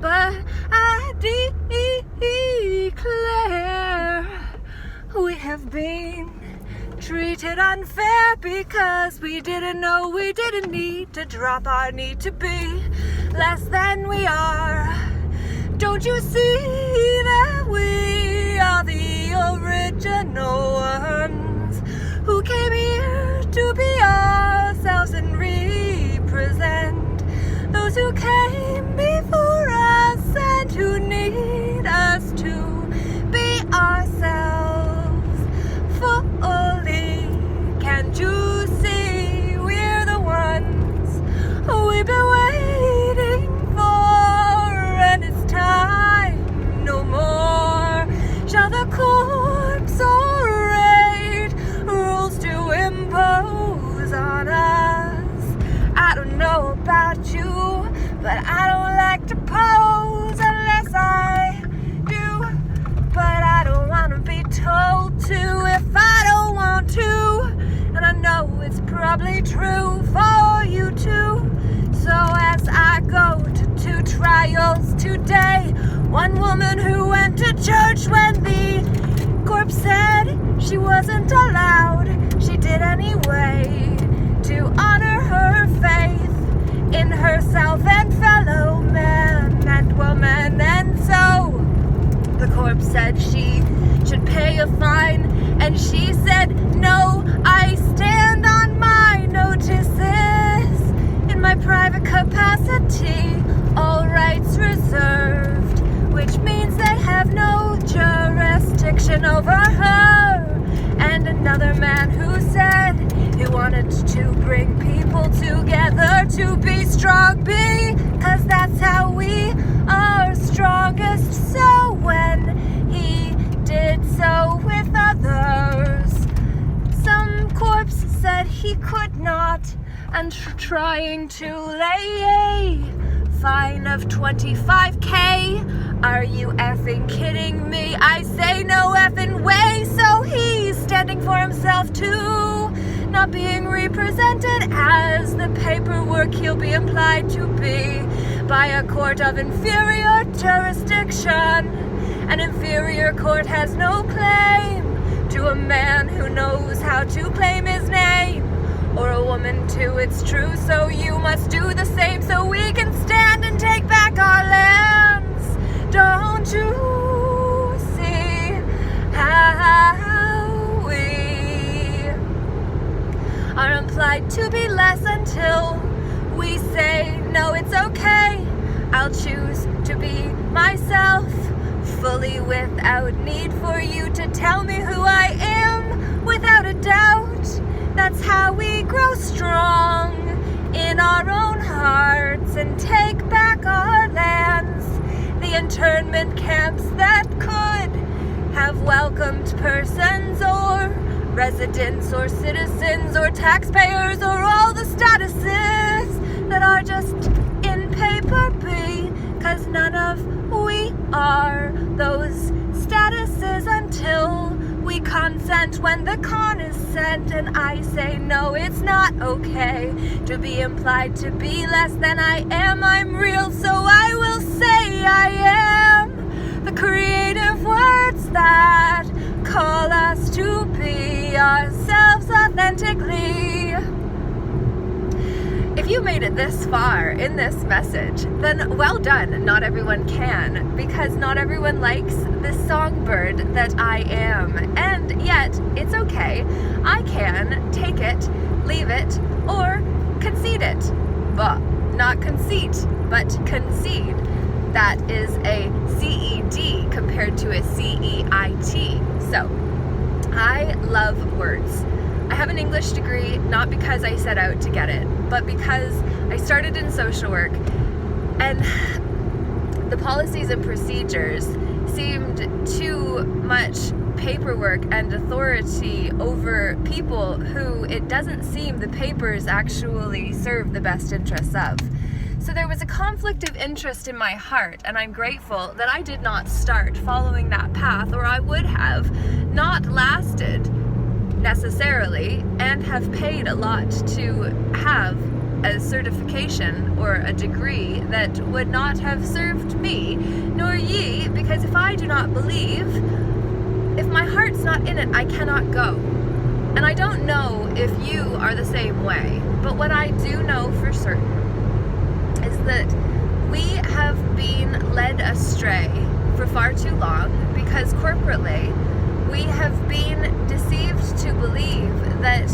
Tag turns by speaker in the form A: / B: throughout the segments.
A: but I declare we have been treated unfair because we didn't know we didn't need to drop our need to be less than we are. Don't you see that we are the original ones who came here to be ourselves and represent those who came before us and who need us to be ourselves fully. Can't you see we're the ones we've been waiting for, and it's time no more shall the corpse orate rules to impose on us. I don't know about you, but I don't like to pose unless I do. But I don't want to be told to if I don't want to. And I know it's probably true for you too. So as I go to 2 trials today, one woman who went to church when the corpse said she wasn't allowed, she did anyway to honor her faith in herself and fellow man and woman. And so the corpse said she should pay a fine, and she said, no, I stand on my notices in my private capacity, all rights reserved, which means they have no jurisdiction over her. And another man who said he wanted to bring people together to be strong, because that's how we are strongest. So when he did so with others, some corpse said he could not, and trying to lay a fine of 25K. Are you effing kidding me? I say no effing way. So he's standing for himself too, not being represented as the paperwork he'll be implied to be by a court of inferior jurisdiction. An inferior court has no claim to a man who knows how to claim his name, or a woman too, it's true. So you must do the same so we can stand and take back our lands. Don't you see how we are implied to be less until we say, no, it's okay, I'll choose to be myself fully without need for you to tell me who I am without a doubt. That's how we grow strong in our own hearts and take back our lands. The internment camps that could have welcomed persons or residents or citizens or taxpayers or all the statuses that are just in paper B, 'cause none of we are those statuses until we consent when the con is sent. And I say no, it's not okay to be implied to be less than I am. I'm real, so I will say I am. The creative words that call us to be ourselves authentically. If you made it this far in this message, then well done. Not everyone can, because not everyone likes the songbird that I am. And yet, it's okay. I can take it, leave it, or concede it. Well, not conceit, but concede. That is a CED compared to a CEIT. So, I love words. I have an English degree, not because I set out to get it, but because I started in social work, and the policies and procedures seemed too much paperwork and authority over people who it doesn't seem the papers actually serve the best interests of. So there was a conflict of interest in my heart, and I'm grateful that I did not start following that path, or I would have not lasted necessarily and have paid a lot to have a certification or a degree that would not have served me, nor ye, because if I do not believe, if my heart's not in it, I cannot go. And I don't know if you are the same way, but what I do know for certain is that we have been led astray for far too long because corporately we have been deceived to believe that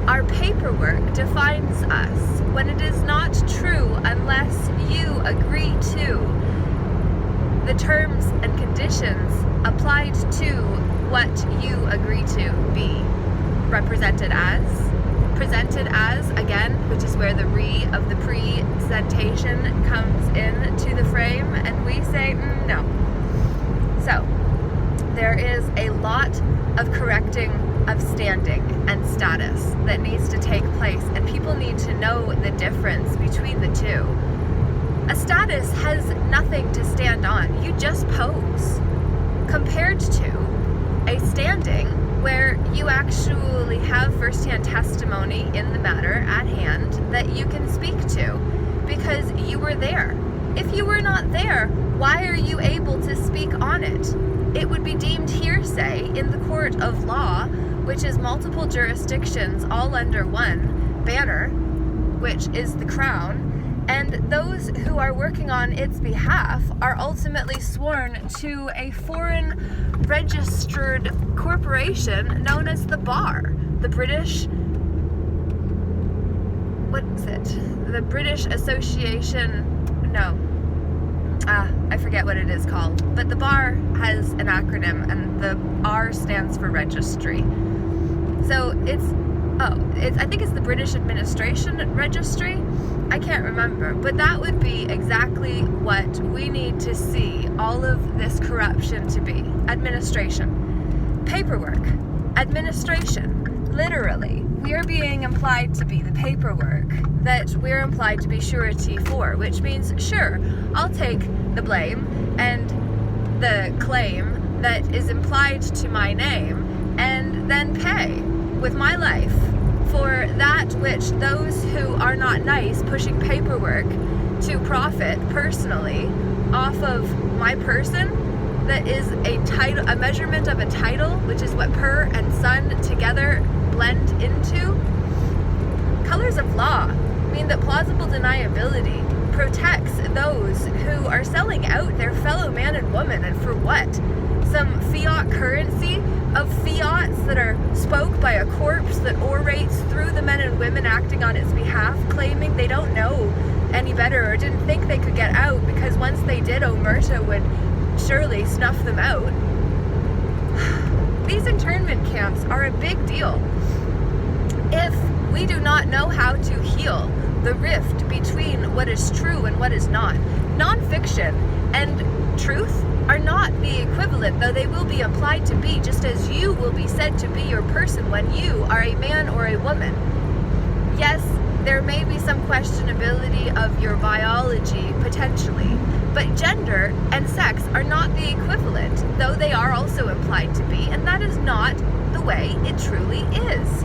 A: our paperwork defines us, when it is not true unless you agree to the terms and conditions applied to what you agree to be represented as, presented as, again, which is where the re of the presentation comes in to the frame, and we say no. So there is a lot of correcting of standing and status that needs to take place, and people need to know the difference between the two. A status has nothing to stand on. You just pose, compared to a standing where you actually have firsthand testimony in the matter at hand that you can speak to because you were there. If you were not there, why are you able to speak on it? It would be deemed hearsay in the court of law, which is multiple jurisdictions all under one banner, which is the crown, and those who are working on its behalf are ultimately sworn to a foreign registered corporation known as the bar, the British, what is it? The British Association, I forget what it is called, but the bar has an acronym, and the R stands for registry. So I think it's the British Administration Registry. I can't remember, but that would be exactly what we need to see all of this corruption to be. Administration. Paperwork. Administration. Literally, we are being implied to be the paperwork that we're implied to be surety for, which means, sure, I'll take the blame and the claim that is implied to my name and then pay with my life for that which those who are not nice pushing paperwork to profit personally off of my person, that is a title, a measurement of a title, which is what per and son together blend into. Colors of law mean that plausible deniability protects those who are selling out their fellow man and woman, and for what? Some fiat currency of fiats that are spoke by a corpse that orates through the men and women acting on its behalf, claiming they don't know any better or didn't think they could get out because once they did, Omerta would surely snuff them out. These internment camps are a big deal. If we do not know how to heal the rift between what is true and what is not, nonfiction and truth are not the equivalent, though they will be applied to be, just as you will be said to be your person when you are a man or a woman. Yes, there may be some questionability of your biology, potentially, but gender and sex are not the equivalent, though they are also implied to be, and that is not the way it truly is.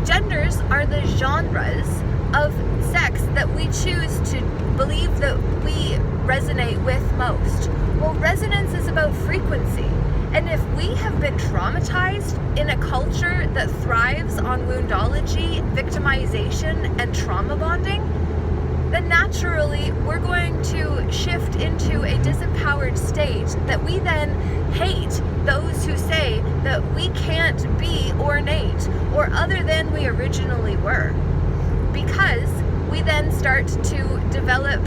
A: Genders are the genres of sex that we choose to believe that we resonate with most. Well, resonance is about frequency. And if we have been traumatized in a culture that thrives on woundology, victimization, and trauma bonding, then naturally we're going to shift into a disempowered state that we then hate those who say that we can't be ornate or other than we originally were. Because we then start to develop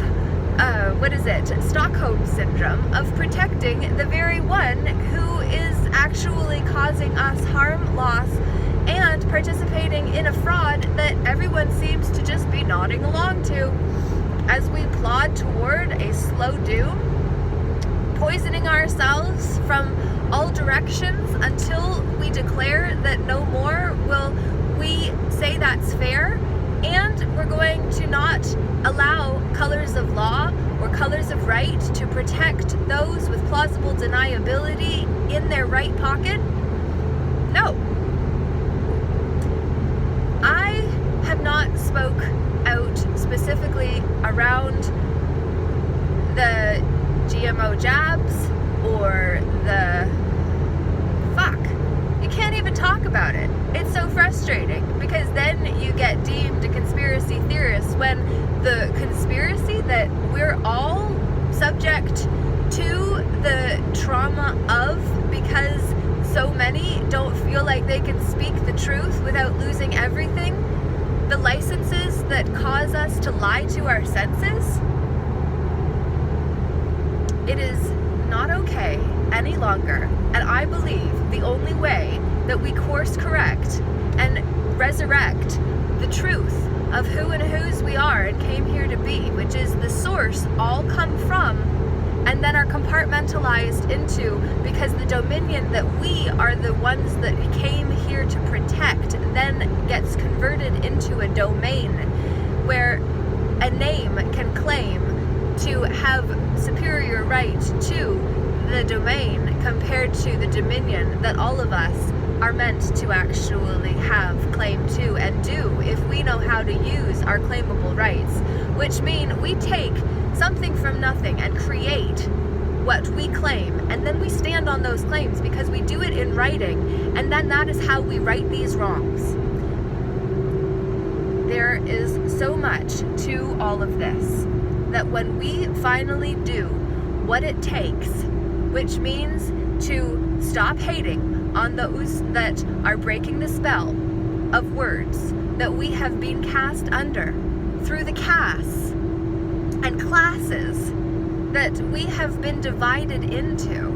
A: Stockholm syndrome of protecting the very one who is actually causing us harm, loss, and participating in a fraud that everyone seems to just be nodding along to as we plod toward a slow doom, poisoning ourselves from all directions until we declare that no more will we say that's fair, and we're going to not allow colors of law or colors of right to protect those with plausible deniability in their right pocket? No. I have not spoke out specifically around the GMO jabs or the you can't even talk about it. It's so frustrating because then you get deemed a conspiracy theorist when the conspiracy that we're all subject to the trauma of, because so many don't feel like they can speak the truth without losing everything, the licenses that cause us to lie to our senses. It is not okay any longer, and I believe the only way that we course correct and resurrect the truth of who and whose we are and came here to be, which is the source all come from and then are compartmentalized into, because the dominion that we are the ones that came here to protect then gets converted into a domain where a name can claim to have superior right to the domain compared to the dominion that all of us are meant to actually have claim to and do if we know how to use our claimable rights, which mean we take something from nothing and create what we claim, and then we stand on those claims because we do it in writing, and then that is how we right these wrongs. There is so much to all of this that when we finally do what it takes, which means to stop hating on those that are breaking the spell of words that we have been cast under through the castes and classes that we have been divided into.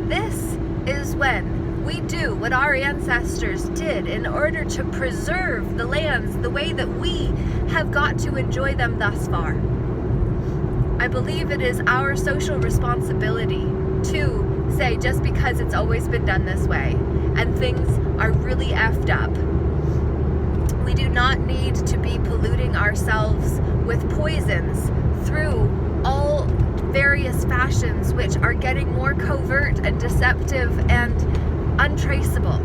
A: This is when we do what our ancestors did in order to preserve the lands the way that we have got to enjoy them thus far. I believe it is our social responsibility to say, just because it's always been done this way and things are really effed up, we do not need to be polluting ourselves with poisons through all various fashions which are getting more covert and deceptive and untraceable.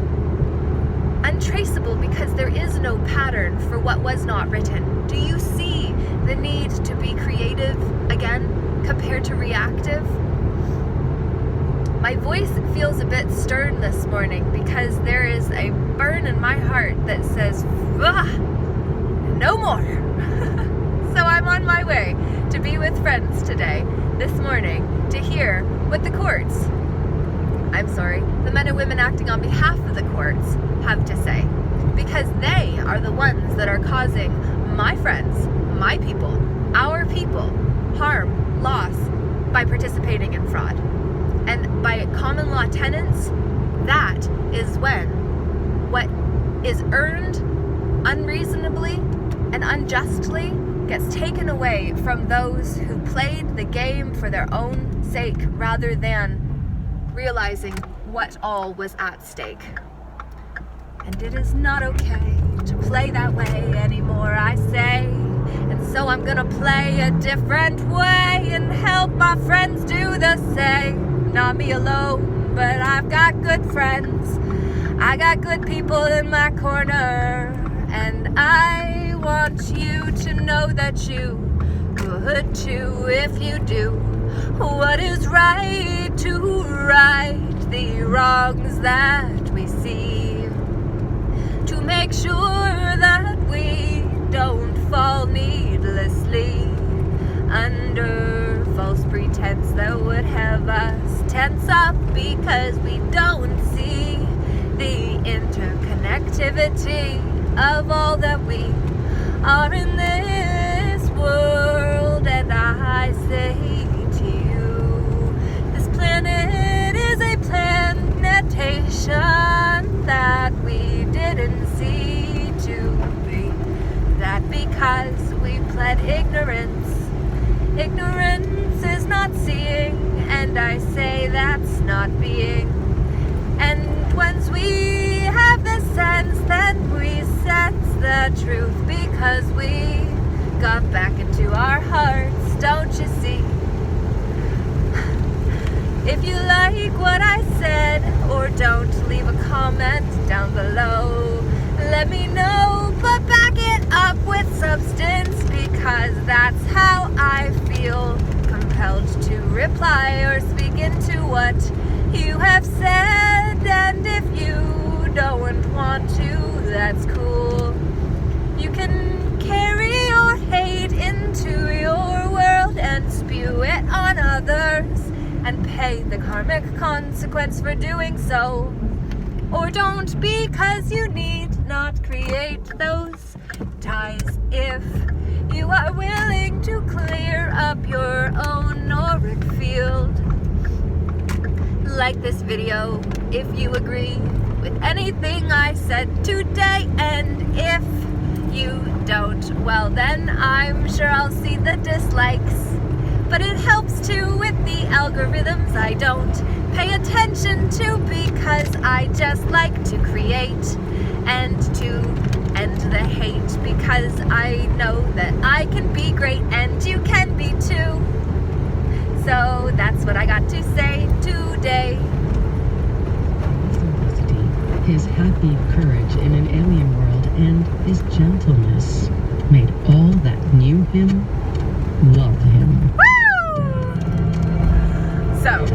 A: Untraceable because there is no pattern for what was not written. Do you see the need to be creative again compared to reactive? My voice feels a bit stern this morning because there is a burn in my heart that says, no more. So I'm on my way to be with friends today, this morning, to hear what the men and women acting on behalf of the courts have to say. Because they are the ones that are causing my friends, my people, our people, harm, loss by participating in fraud. And by common law tenets, that is when what is earned unreasonably and unjustly gets taken away from those who played the game for their own sake rather than realizing what all was at stake. And it is not okay to play that way anymore, I say. And so I'm gonna play a different way and help my friends do the same. Not me alone, but I've got good friends. I got good people in my corner. And I want you to know that you could too if you do what is right to right the wrongs that we see, to make sure that we don't fall needlessly under false pretense that would have us tense up because we don't see the interconnectivity of all that we are in this world. And I say to you, this planet is a planetation that we didn't see to be. That because we pled ignorance, ignorance is not seeing, and I say that's not being. And once we have the sense, then we sense the truth because we got back into our hearts, don't you see? If you like what I said or don't, leave a comment down below. Let me know, but back it up with substance, because that's how I feel compelled to reply or speak into what you have said. And if you don't want to, that's cool. You can carry your hate into your world and spew it on others and pay the karmic consequence for doing so. Or don't, because you need not create those ties if you are willing to clear up your own auric field. Like this video if you agree with anything I said today, and if you don't, well then I'm sure I'll see the dislikes. But it helps too with the algorithms I don't pay attention to, because I just like to create and to end the hate, because I know that I can be great and you can be too. So that's what I got to say today.
B: His happy courage in an alien world and his gentleness made all that knew him love him.
A: Woo! So